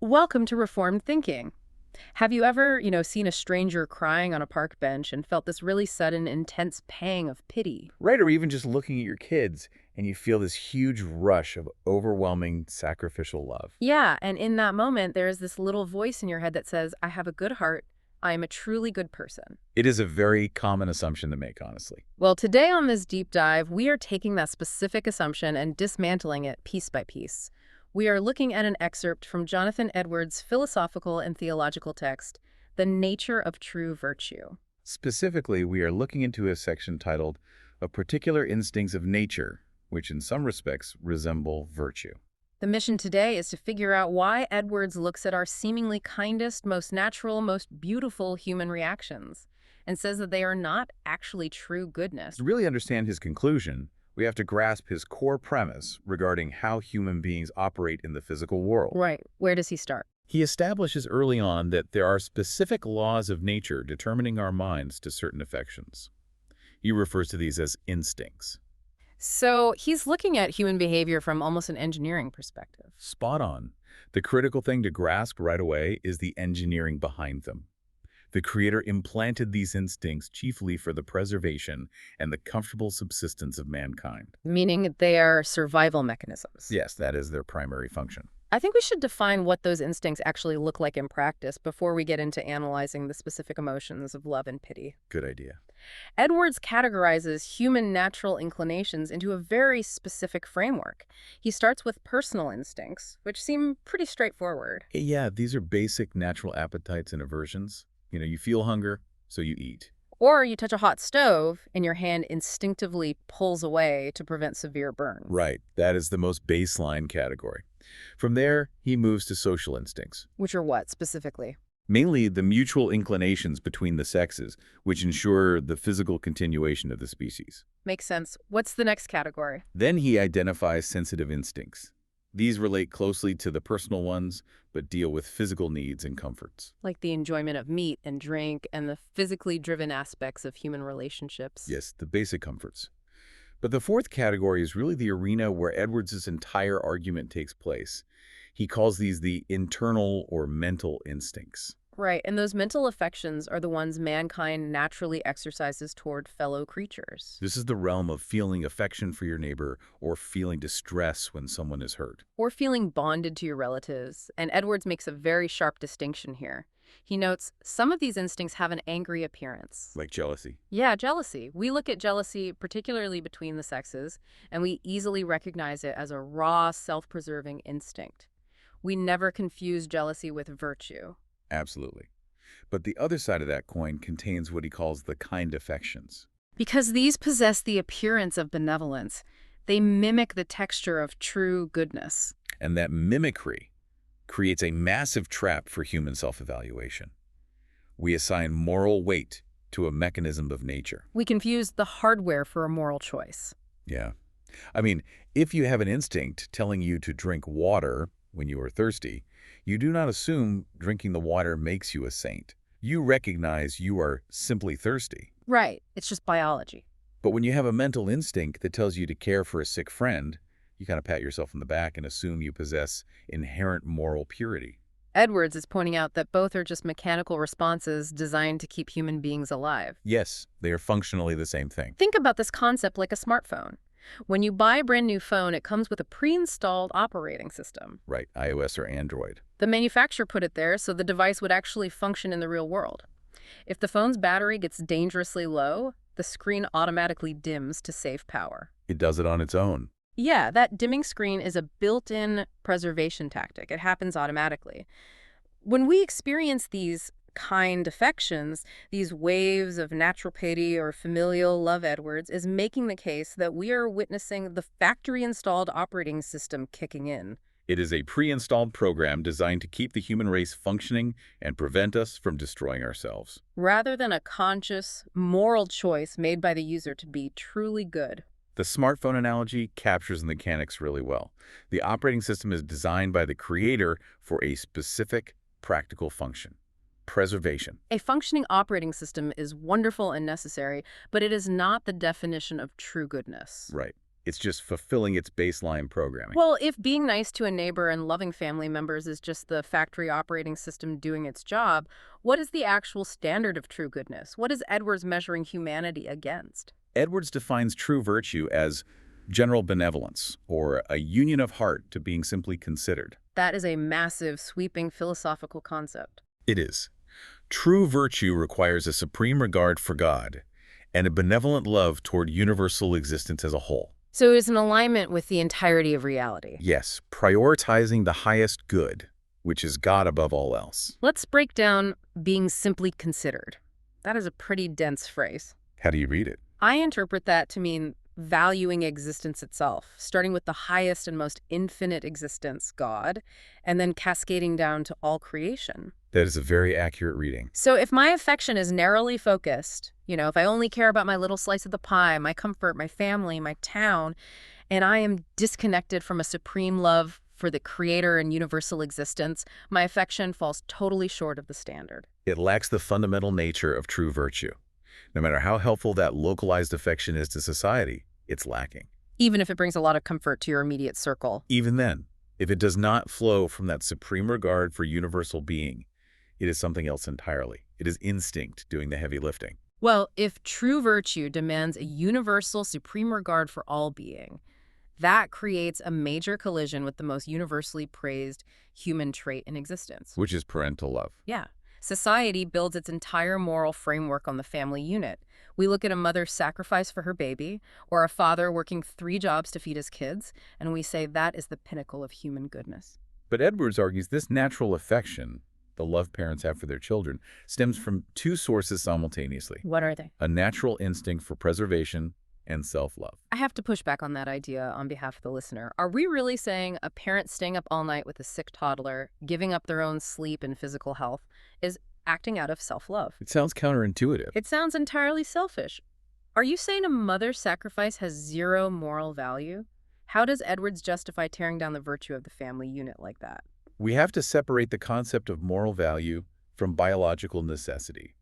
Welcome to Reformed Thinking. Have you ever, seen a stranger crying on a park bench and felt this really sudden, intense pang of pity? Right, or even just looking at your kids and you feel this huge rush of overwhelming sacrificial love. Yeah, and in that moment, there is this little voice in your head that says, I have a good heart. I am a truly good person. It is a very common assumption to make, honestly. Well, today on this deep dive, we are taking that specific assumption and dismantling it piece by piece. We are looking at an excerpt from Jonathan Edwards' philosophical and theological text, The Nature of True Virtue. Specifically, we are looking into a section titled "A Particular Instincts of Nature," which in some respects resemble virtue. The mission today is to figure out why Edwards looks at our seemingly kindest, most natural, most beautiful human reactions and says that they are not actually true goodness. To really understand his conclusion, we have to grasp his core premise regarding how human beings operate in the physical world. Right. Where does he start? He establishes early on that there are specific laws of nature determining our minds to certain affections. He refers to these as instincts. So he's looking at human behavior from almost an engineering perspective. Spot on. The critical thing to grasp right away is the engineering behind them. The Creator implanted these instincts chiefly for the preservation and the comfortable subsistence of mankind. Meaning they are survival mechanisms. Yes, that is their primary function. I think we should define what those instincts actually look like in practice before we get into analyzing the specific emotions of love and pity. Good idea. Edwards categorizes human natural inclinations into a very specific framework. He starts with personal instincts, which seem pretty straightforward. Yeah, these are basic natural appetites and aversions. You feel hunger, so you eat. Or you touch a hot stove and your hand instinctively pulls away to prevent severe burns. Right, that is the most baseline category. From there, he moves to social instincts. Which are what, specifically? Mainly the mutual inclinations between the sexes, which ensure the physical continuation of the species. Makes sense. What's the next category? Then he identifies sensitive instincts. These relate closely to the personal ones, but deal with physical needs and comforts. Like the enjoyment of meat and drink and the physically driven aspects of human relationships. Yes, the basic comforts. But the fourth category is really the arena where Edwards' entire argument takes place. He calls these the internal or mental instincts. Right, and those mental affections are the ones mankind naturally exercises toward fellow creatures. This is the realm of feeling affection for your neighbor or feeling distress when someone is hurt. Or feeling bonded to your relatives, and Edwards makes a very sharp distinction here. He notes, some of these instincts have an angry appearance. Like jealousy. Yeah, jealousy. We look at jealousy, particularly between the sexes, and we easily recognize it as a raw, self-preserving instinct. We never confuse jealousy with virtue. Absolutely. But the other side of that coin contains what he calls the kind affections. Because these possess the appearance of benevolence, they mimic the texture of true goodness. And that mimicry creates a massive trap for human self-evaluation. We assign moral weight to a mechanism of nature. We confuse the hardware for a moral choice. Yeah. I mean, if you have an instinct telling you to drink water when you are thirsty, you do not assume drinking the water makes you a saint. You recognize you are simply thirsty. Right. It's just biology. But when you have a mental instinct that tells you to care for a sick friend, you kind of pat yourself on the back and assume you possess inherent moral purity. Edwards is pointing out that both are just mechanical responses designed to keep human beings alive. Yes, they are functionally the same thing. Think about this concept like a smartphone. When you buy a brand new phone, it comes with a pre-installed operating system. Right, iOS or Android. The manufacturer put it there so the device would actually function in the real world. If the phone's battery gets dangerously low, the screen automatically dims to save power. It does it on its own. Yeah, that dimming screen is a built-in preservation tactic. It happens automatically. When we experience these kind affections, these waves of natural pity or familial love, Edwards is making the case that we are witnessing the factory-installed operating system kicking in. It is a pre-installed program designed to keep the human race functioning and prevent us from destroying ourselves. Rather than a conscious, moral choice made by the user to be truly good. The smartphone analogy captures the mechanics really well. The operating system is designed by the creator for a specific, practical function: preservation. A functioning operating system is wonderful and necessary, but it is not the definition of true goodness. Right. It's just fulfilling its baseline programming. Well, if being nice to a neighbor and loving family members is just the factory operating system doing its job, what is the actual standard of true goodness? What is Edwards measuring humanity against? Edwards defines true virtue as general benevolence, or a union of heart to being simply considered. That is a massive, sweeping philosophical concept. It is. True virtue requires a supreme regard for God and a benevolent love toward universal existence as a whole. So it is an alignment with the entirety of reality. Yes, prioritizing the highest good, which is God above all else. Let's break down being simply considered. That is a pretty dense phrase. How do you read it? I interpret that to mean valuing existence itself, starting with the highest and most infinite existence, God, and then cascading down to all creation. That is a very accurate reading. So if my affection is narrowly focused, if I only care about my little slice of the pie, my comfort, my family, my town, and I am disconnected from a supreme love for the creator and universal existence, my affection falls totally short of the standard. It lacks the fundamental nature of true virtue. No matter how helpful that localized affection is to society, it's lacking. Even if it brings a lot of comfort to your immediate circle. Even then, if it does not flow from that supreme regard for universal being, it is something else entirely. It is instinct doing the heavy lifting. Well, if true virtue demands a universal supreme regard for all being, that creates a major collision with the most universally praised human trait in existence. Which is parental love. Yeah. Society builds its entire moral framework on the family unit. We look at a mother's sacrifice for her baby, or a father working 3 jobs to feed his kids, and we say that is the pinnacle of human goodness. But Edwards argues this natural affection, the love parents have for their children, stems from 2 sources simultaneously. What are they? A natural instinct for preservation and self-love. I have to push back on that idea on behalf of the listener. Are we really saying a parent staying up all night with a sick toddler, giving up their own sleep and physical health, is acting out of self-love? It sounds counterintuitive. It sounds entirely selfish. Are you saying a mother's sacrifice has 0 moral value? How does Edwards justify tearing down the virtue of the family unit like that? We have to separate the concept of moral value from biological necessity.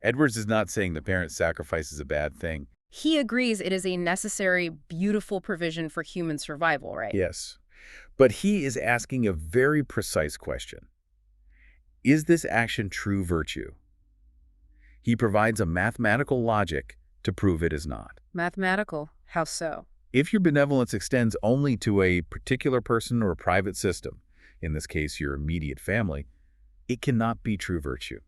Edwards is not saying the parent's sacrifice is a bad thing. He agrees it is a necessary, beautiful provision for human survival, right? Yes. But he is asking a very precise question. Is this action true virtue? He provides a mathematical logic to prove it is not. Mathematical? How so? If your benevolence extends only to a particular person or a private system, in this case your immediate family, it cannot be true virtue.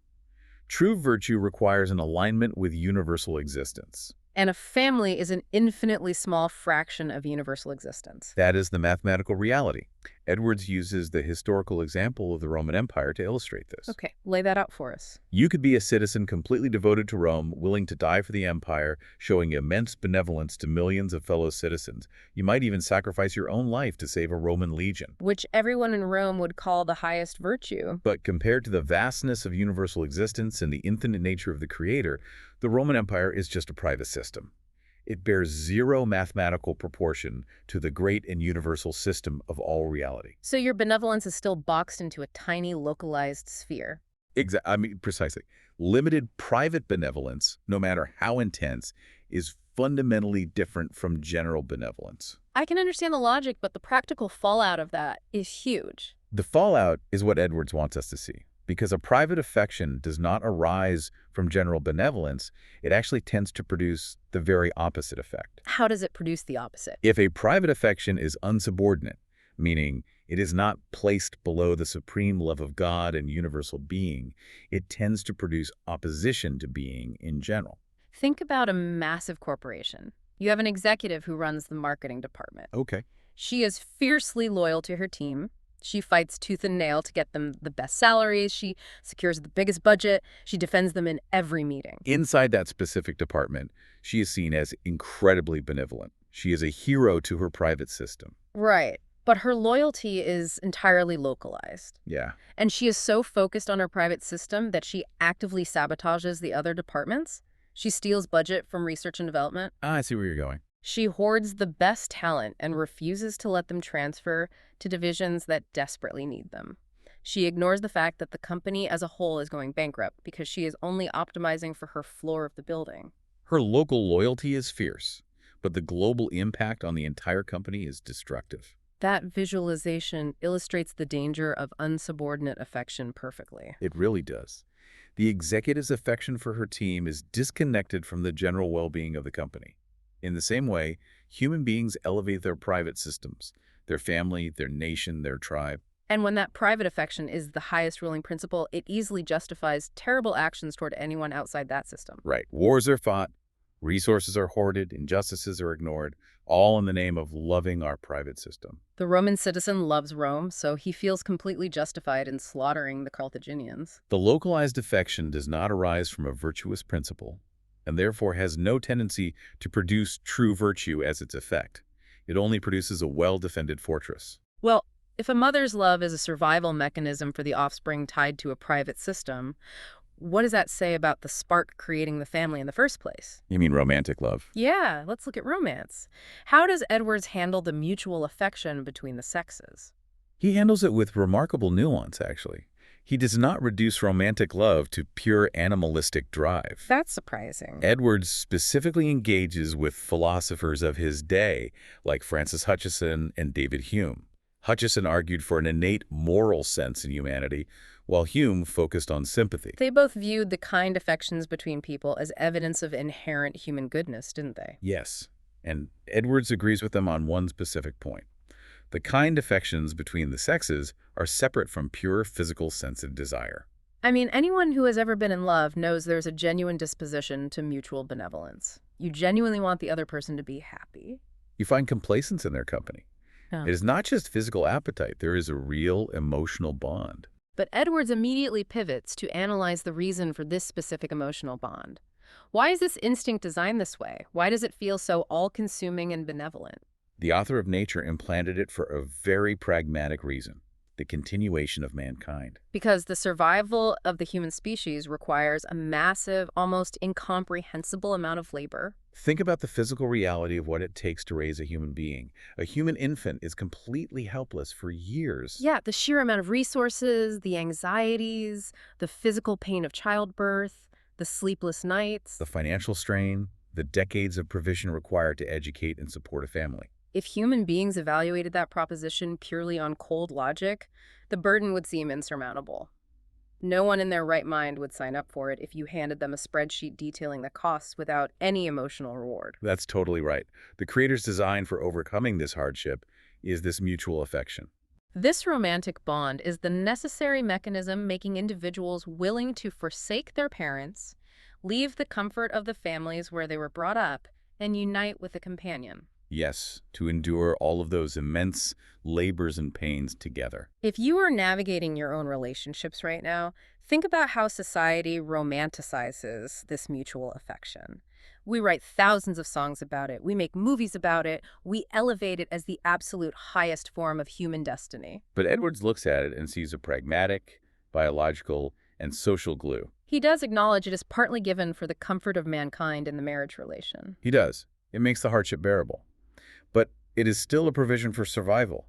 True virtue requires an alignment with universal existence. And a family is an infinitely small fraction of universal existence. That is the mathematical reality. Edwards uses the historical example of the Roman Empire to illustrate this. Okay, lay that out for us. You could be a citizen completely devoted to Rome, willing to die for the empire, showing immense benevolence to millions of fellow citizens. You might even sacrifice your own life to save a Roman legion. Which everyone in Rome would call the highest virtue. But compared to the vastness of universal existence and the infinite nature of the Creator, the Roman Empire is just a private system. It bears 0 mathematical proportion to the great and universal system of all reality. So your benevolence is still boxed into a tiny, localized sphere. Precisely. Limited private benevolence, no matter how intense, is fundamentally different from general benevolence. I can understand the logic, but the practical fallout of that is huge. The fallout is what Edwards wants us to see. Because a private affection does not arise from general benevolence, it actually tends to produce the very opposite effect. How does it produce the opposite? If a private affection is unsubordinate, meaning it is not placed below the supreme love of God and universal being, it tends to produce opposition to being in general. Think about a massive corporation. You have an executive who runs the marketing department. Okay. She is fiercely loyal to her team. She fights tooth and nail to get them the best salaries. She secures the biggest budget. She defends them in every meeting. Inside that specific department, she is seen as incredibly benevolent. She is a hero to her private system. Right. But her loyalty is entirely localized. Yeah. And she is so focused on her private system that she actively sabotages the other departments. She steals budget from research and development. I see where you're going. She hoards the best talent and refuses to let them transfer to divisions that desperately need them. She ignores the fact that the company as a whole is going bankrupt because she is only optimizing for her floor of the building. Her local loyalty is fierce, but the global impact on the entire company is destructive. That visualization illustrates the danger of unsubordinate affection perfectly. It really does. The executive's affection for her team is disconnected from the general well-being of the company. In the same way, human beings elevate their private systems, their family, their nation, their tribe. And when that private affection is the highest ruling principle, it easily justifies terrible actions toward anyone outside that system. Right. Wars are fought, resources are hoarded, injustices are ignored, all in the name of loving our private system. The Roman citizen loves Rome, so he feels completely justified in slaughtering the Carthaginians. The localized affection does not arise from a virtuous principle, and therefore has no tendency to produce true virtue as its effect. It only produces a well-defended fortress. Well, if a mother's love is a survival mechanism for the offspring tied to a private system, what does that say about the spark creating the family in the first place? You mean romantic love? Yeah, let's look at romance. How does Edwards handle the mutual affection between the sexes? He handles it with remarkable nuance, actually. He does not reduce romantic love to pure animalistic drive. That's surprising. Edwards specifically engages with philosophers of his day, like Francis Hutcheson and David Hume. Hutcheson argued for an innate moral sense in humanity, while Hume focused on sympathy. They both viewed the kind affections between people as evidence of inherent human goodness, didn't they? Yes, and Edwards agrees with them on one specific point. The kind affections between the sexes are separate from pure physical sense of desire. I mean, anyone who has ever been in love knows there's a genuine disposition to mutual benevolence. You genuinely want the other person to be happy. You find complacence in their company. Yeah. It is not just physical appetite. There is a real emotional bond. But Edwards immediately pivots to analyze the reason for this specific emotional bond. Why is this instinct designed this way? Why does it feel so all-consuming and benevolent? The author of Nature implanted it for a very pragmatic reason: the continuation of mankind. Because the survival of the human species requires a massive, almost incomprehensible amount of labor. Think about the physical reality of what it takes to raise a human being. A human infant is completely helpless for years. Yeah, the sheer amount of resources, the anxieties, the physical pain of childbirth, the sleepless nights. The financial strain, the decades of provision required to educate and support a family. If human beings evaluated that proposition purely on cold logic, the burden would seem insurmountable. No one in their right mind would sign up for it if you handed them a spreadsheet detailing the costs without any emotional reward. That's totally right. The creator's design for overcoming this hardship is this mutual affection. This romantic bond is the necessary mechanism making individuals willing to forsake their parents, leave the comfort of the families where they were brought up, and unite with a companion. Yes, to endure all of those immense labors and pains together. If you are navigating your own relationships right now, think about how society romanticizes this mutual affection. We write thousands of songs about it. We make movies about it. We elevate it as the absolute highest form of human destiny. But Edwards looks at it and sees a pragmatic, biological, and social glue. He does acknowledge it is partly given for the comfort of mankind in the marriage relation. He does. It makes the hardship bearable. But it is still a provision for survival.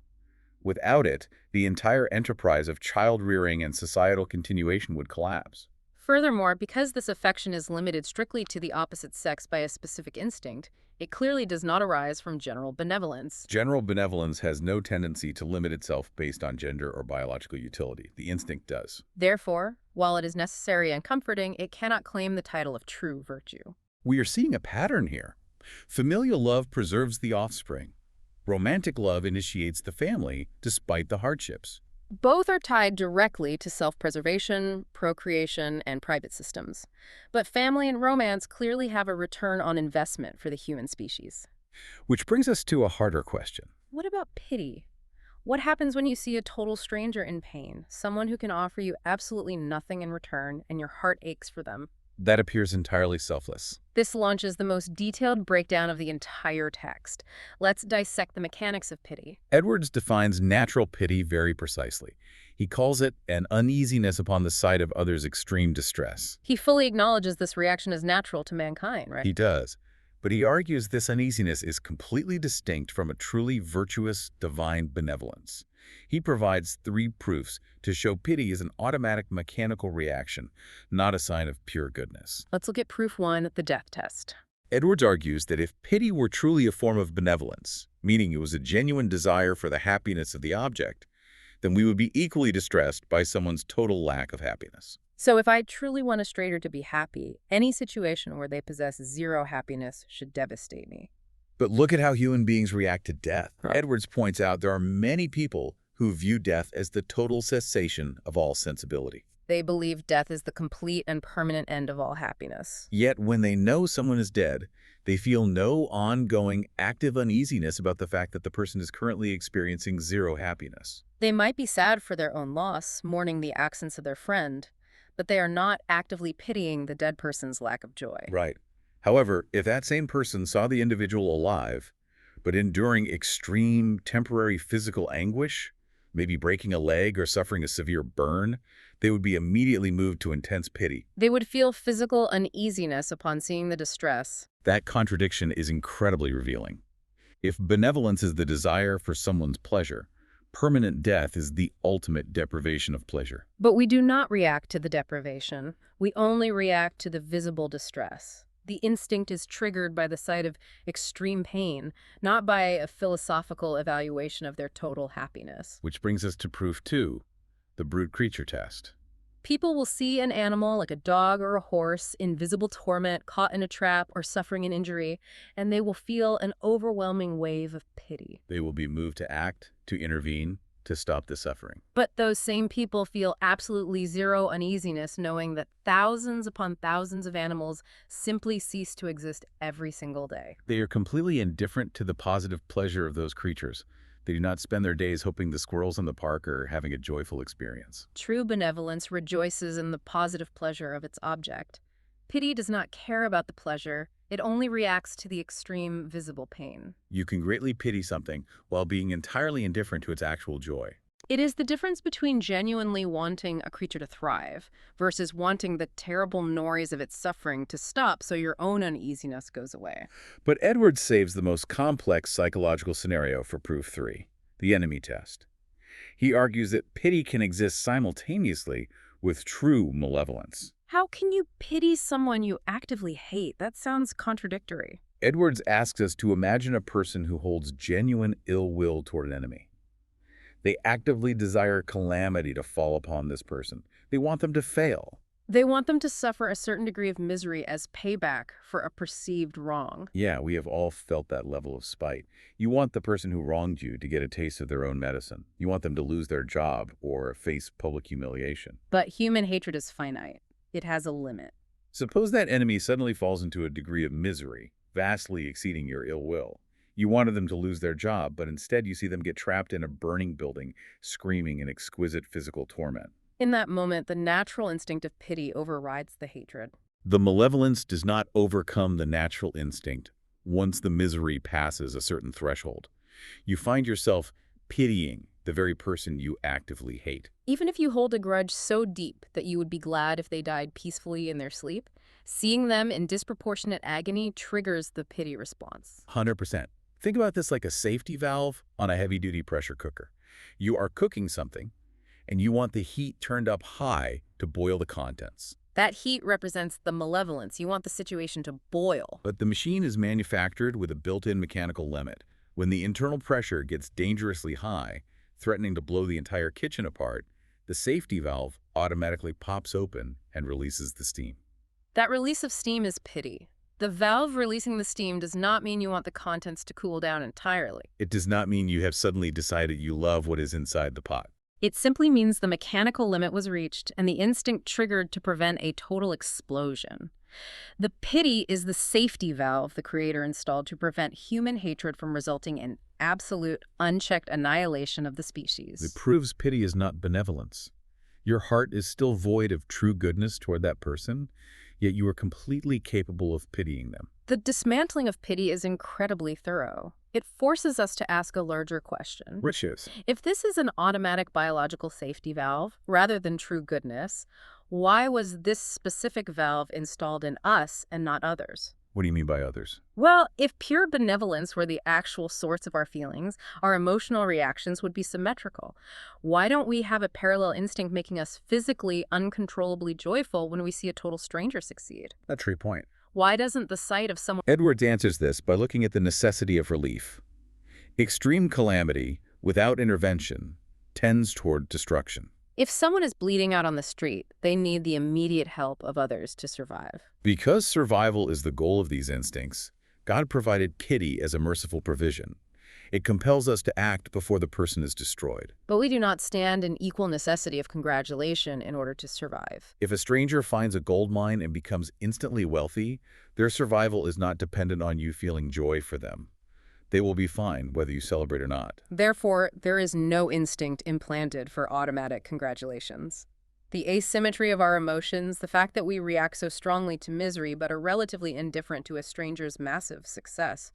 Without it, the entire enterprise of child-rearing and societal continuation would collapse. Furthermore, because this affection is limited strictly to the opposite sex by a specific instinct, it clearly does not arise from general benevolence. General benevolence has no tendency to limit itself based on gender or biological utility. The instinct does. Therefore, while it is necessary and comforting, it cannot claim the title of true virtue. We are seeing a pattern here. Familial love preserves the offspring. Romantic love initiates the family despite the hardships. Both are tied directly to self-preservation, procreation, and private systems. But family and romance clearly have a return on investment for the human species. Which brings us to a harder question. What about pity? What happens when you see a total stranger in pain, someone who can offer you absolutely nothing in return, and your heart aches for them? That appears entirely selfless. This launches the most detailed breakdown of the entire text. Let's dissect the mechanics of pity. Edwards defines natural pity very precisely. He calls it an uneasiness upon the sight of others' extreme distress. He fully acknowledges this reaction is natural to mankind, right? He does. But he argues this uneasiness is completely distinct from a truly virtuous, divine benevolence. He provides 3 proofs to show pity is an automatic mechanical reaction, not a sign of pure goodness. Let's look at proof 1, the death test. Edwards argues that if pity were truly a form of benevolence, meaning it was a genuine desire for the happiness of the object, then we would be equally distressed by someone's total lack of happiness. So if I truly want a stranger to be happy, any situation where they possess zero happiness should devastate me. But look at how human beings react to death. Huh. Edwards points out there are many people who view death as the total cessation of all sensibility. They believe death is the complete and permanent end of all happiness. Yet when they know someone is dead, they feel no ongoing active uneasiness about the fact that the person is currently experiencing zero happiness. They might be sad for their own loss, mourning the absence of their friend, but they are not actively pitying the dead person's lack of joy. Right. However, if that same person saw the individual alive, but enduring extreme temporary physical anguish, maybe breaking a leg or suffering a severe burn, they would be immediately moved to intense pity. They would feel physical uneasiness upon seeing the distress. That contradiction is incredibly revealing. If benevolence is the desire for someone's pleasure, permanent death is the ultimate deprivation of pleasure. But we do not react to the deprivation. We only react to the visible distress. The instinct is triggered by the sight of extreme pain, not by a philosophical evaluation of their total happiness. Which brings us to proof 2, the brute creature test. People will see an animal like a dog or a horse in visible torment, caught in a trap, or suffering an injury, and they will feel an overwhelming wave of pity. They will be moved to act, to intervene, to stop the suffering. But those same people feel absolutely zero uneasiness knowing that thousands upon thousands of animals simply cease to exist every single day. They are completely indifferent to the positive pleasure of those creatures. They do not spend their days hoping the squirrels in the park are having a joyful experience. True benevolence rejoices in the positive pleasure of its object. Pity does not care about the pleasure. It only reacts to the extreme visible pain. You can greatly pity something while being entirely indifferent to its actual joy. It is the difference between genuinely wanting a creature to thrive versus wanting the terrible noise of its suffering to stop so your own uneasiness goes away. But Edwards saves the most complex psychological scenario for proof 3, the enemy test. He argues that pity can exist simultaneously with true malevolence. How can you pity someone you actively hate? That sounds contradictory. Edwards asks us to imagine a person who holds genuine ill will toward an enemy. They actively desire calamity to fall upon this person. They want them to fail. They want them to suffer a certain degree of misery as payback for a perceived wrong. Yeah, we have all felt that level of spite. You want the person who wronged you to get a taste of their own medicine. You want them to lose their job or face public humiliation. But human hatred is finite. It has a limit. Suppose that enemy suddenly falls into a degree of misery, vastly exceeding your ill will. You wanted them to lose their job, but instead you see them get trapped in a burning building, screaming in exquisite physical torment. In that moment, the natural instinct of pity overrides the hatred. The malevolence does not overcome the natural instinct once the misery passes a certain threshold. You find yourself pitying the very person you actively hate. Even if you hold a grudge so deep that you would be glad if they died peacefully in their sleep, seeing them in disproportionate agony triggers the pity response. 100%. Think about this like a safety valve on a heavy-duty pressure cooker. You are cooking something, and you want the heat turned up high to boil the contents. That heat represents the malevolence. You want the situation to boil. But the machine is manufactured with a built-in mechanical limit. When the internal pressure gets dangerously high, threatening to blow the entire kitchen apart, the safety valve automatically pops open and releases the steam. That release of steam is pity. The valve releasing the steam does not mean you want the contents to cool down entirely. It does not mean you have suddenly decided you love what is inside the pot. It simply means the mechanical limit was reached and the instinct triggered to prevent a total explosion. The pity is the safety valve the Creator installed to prevent human hatred from resulting in absolute, unchecked annihilation of the species. It proves pity is not benevolence. Your heart is still void of true goodness toward that person, yet you are completely capable of pitying them. The dismantling of pity is incredibly thorough. It forces us to ask a larger question. Which is? If this is an automatic biological safety valve, rather than true goodness, why was this specific valve installed in us and not others? What do you mean by others? Well, if pure benevolence were the actual source of our feelings, our emotional reactions would be symmetrical. Why don't we have a parallel instinct making us physically, uncontrollably joyful when we see a total stranger succeed? That's your point. Why doesn't the sight of someone... Edwards answers this by looking at the necessity of relief. Extreme calamity, without intervention, tends toward destruction. If someone is bleeding out on the street, they need the immediate help of others to survive. Because survival is the goal of these instincts, God provided pity as a merciful provision. It compels us to act before the person is destroyed. But we do not stand in equal necessity of congratulation in order to survive. If a stranger finds a gold mine and becomes instantly wealthy, their survival is not dependent on you feeling joy for them. They will be fine whether you celebrate or not. Therefore, there is no instinct implanted for automatic congratulations. The asymmetry of our emotions, the fact that we react so strongly to misery but are relatively indifferent to a stranger's massive success,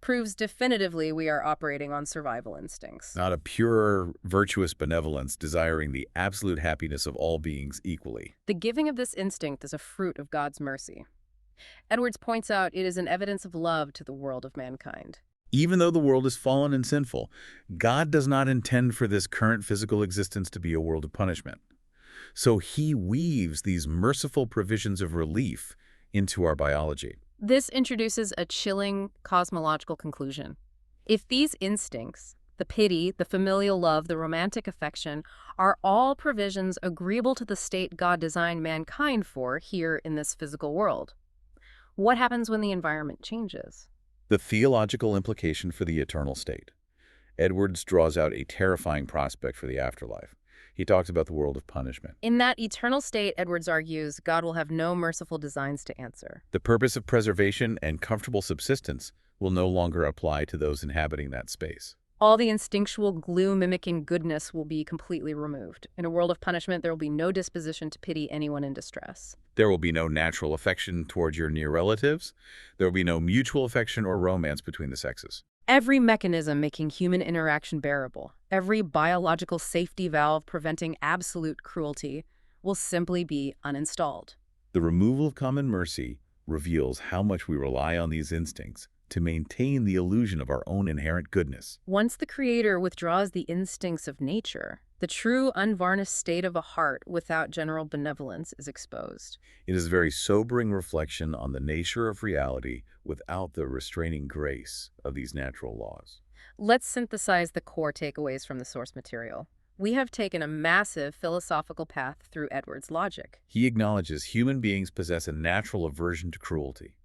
proves definitively we are operating on survival instincts. Not a pure, virtuous benevolence desiring the absolute happiness of all beings equally. The giving of this instinct is a fruit of God's mercy. Edwards points out it is an evidence of love to the world of mankind. Even though the world is fallen and sinful, God does not intend for this current physical existence to be a world of punishment. So he weaves these merciful provisions of relief into our biology. This introduces a chilling cosmological conclusion. If these instincts, the pity, the familial love, the romantic affection, are all provisions agreeable to the state God designed mankind for here in this physical world, what happens when the environment changes? The theological implication for the eternal state. Edwards draws out a terrifying prospect for the afterlife. He talks about the world of punishment. In that eternal state, Edwards argues, God will have no merciful designs to answer. The purpose of preservation and comfortable subsistence will no longer apply to those inhabiting that space. All the instinctual glue-mimicking goodness will be completely removed. In a world of punishment, there will be no disposition to pity anyone in distress. There will be no natural affection towards your near relatives. There will be no mutual affection or romance between the sexes. Every mechanism making human interaction bearable, every biological safety valve preventing absolute cruelty, will simply be uninstalled. The removal of common mercy reveals how much we rely on these instincts to maintain the illusion of our own inherent goodness. Once the Creator withdraws the instincts of nature, the true unvarnished state of a heart without general benevolence is exposed. It is a very sobering reflection on the nature of reality without the restraining grace of these natural laws. Let's synthesize the core takeaways from the source material. We have taken a massive philosophical path through Edwards' logic. He acknowledges human beings possess a natural aversion to cruelty.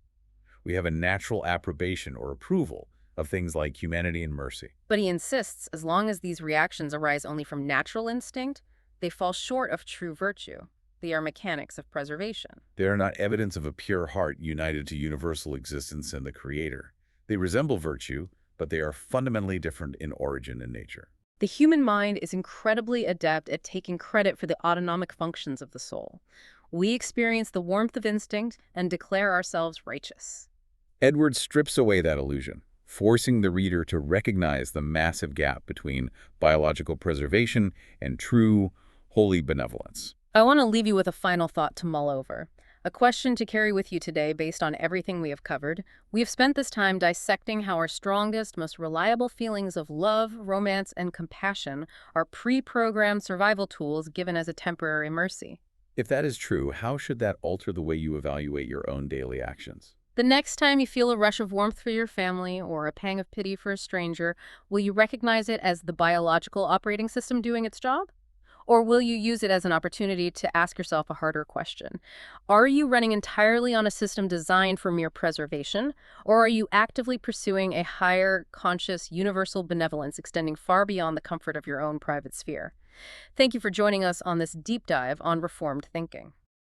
We have a natural approbation or approval of things like humanity and mercy. But he insists, as long as these reactions arise only from natural instinct, they fall short of true virtue. They are mechanics of preservation. They are not evidence of a pure heart united to universal existence and the Creator. They resemble virtue, but they are fundamentally different in origin and nature. The human mind is incredibly adept at taking credit for the autonomic functions of the soul. We experience the warmth of instinct and declare ourselves righteous. Edwards strips away that illusion, forcing the reader to recognize the massive gap between biological preservation and true, holy benevolence. I want to leave you with a final thought to mull over. A question to carry with you today based on everything we have covered. We have spent this time dissecting how our strongest, most reliable feelings of love, romance, and compassion are pre-programmed survival tools given as a temporary mercy. If that is true, how should that alter the way you evaluate your own daily actions? The next time you feel a rush of warmth for your family or a pang of pity for a stranger, will you recognize it as the biological operating system doing its job? Or will you use it as an opportunity to ask yourself a harder question? Are you running entirely on a system designed for mere preservation, or are you actively pursuing a higher, conscious, universal benevolence extending far beyond the comfort of your own private sphere? Thank you for joining us on this deep dive on reformed thinking.